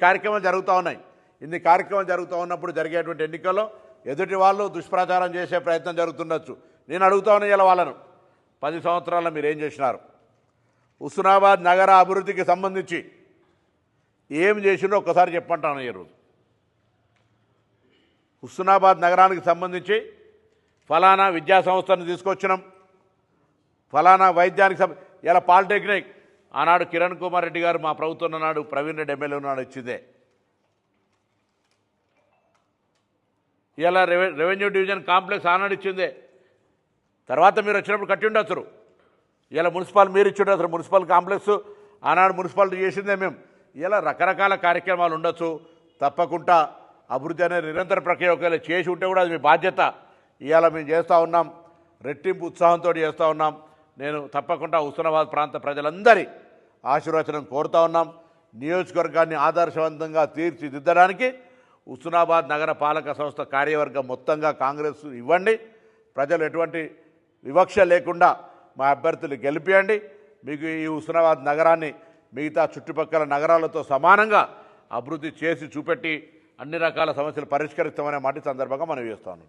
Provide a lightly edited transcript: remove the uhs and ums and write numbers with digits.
కార్యక్రమాలు జరుగుతూ ఉన్నాయి. ఇన్ని కార్యక్రమాలు జరుగుతూ ఉన్నప్పుడు జరిగేటువంటి ఎన్నికల్లో ఎదుటి వాళ్ళు దుష్ప్రచారం చేసే ప్రయత్నం జరుగుతుండొచ్చు. నేను అడుగుతా ఉన్నా ఇలా వాళ్ళను, 10 సంవత్సరాల్లో మీరు ఏం చేసినారు? హుస్నాబాద్ నగర అభివృద్ధికి సంబంధించి ఏం చేసినో ఒక్కసారి చెప్పంటాను. ఈరోజు హుస్నాబాద్ నగరానికి సంబంధించి ఫలానా విద్యా సంస్థను తీసుకొచ్చినాం, ఫలానా వైద్యానికి ఇలా పాలిటెక్నిక్ ఆనాడు కిరణ్ కుమార్ రెడ్డి గారు మా ప్రభుత్వం నాడు ప్రవీణ్ రెడ్డి ఎమ్మెల్యే ఉన్నాడు ఇచ్చిందే. ఇలా రెవెన్యూ డివిజన్ కాంప్లెక్స్ ఆనాడు ఇచ్చిందే. తర్వాత మీరు వచ్చినప్పుడు కట్టి ఉండొచ్చు. ఇలా మున్సిపల్ మీరు ఇచ్చి ఉండొచ్చు. మున్సిపల్ కాంప్లెక్స్ ఆనాడు మున్సిపాలిటీ చేసిందే మేము. ఇలా రకరకాల కార్యక్రమాలు ఉండొచ్చు. తప్పకుండా అభివృద్ధి అనేది నిరంతర ప్రక్రియ. ఒకవేళ చేసి ఉంటే కూడా అది మీ బాధ్యత. ఇవాళ మేము చేస్తూ ఉన్నాం, రెట్టింపు ఉత్సాహంతో చేస్తూ ఉన్నాం. నేను తప్పకుండా హుస్నాబాద్ ప్రాంత ప్రజలందరి ఆశీర్వచనం కోరుతా ఉన్నాం. నియోజకవర్గాన్ని ఆదర్శవంతంగా తీర్చిదిద్దడానికి హుస్నాబాద్ నగర పాలక సంస్థ కార్యవర్గం మొత్తంగా కాంగ్రెస్ ఇవ్వండి. ప్రజలు ఎటువంటి వివక్ష లేకుండా మా అభ్యర్థులు గెలిపియండి. మీకు ఈ హుస్నాబాద్ నగరాన్ని మిగతా చుట్టుపక్కల నగరాలతో సమానంగా అభివృద్ధి చేసి చూపెట్టి అన్ని రకాల సమస్యలు పరిష్కరిస్తామనే మాట సందర్భంగా మనం చేస్తాను.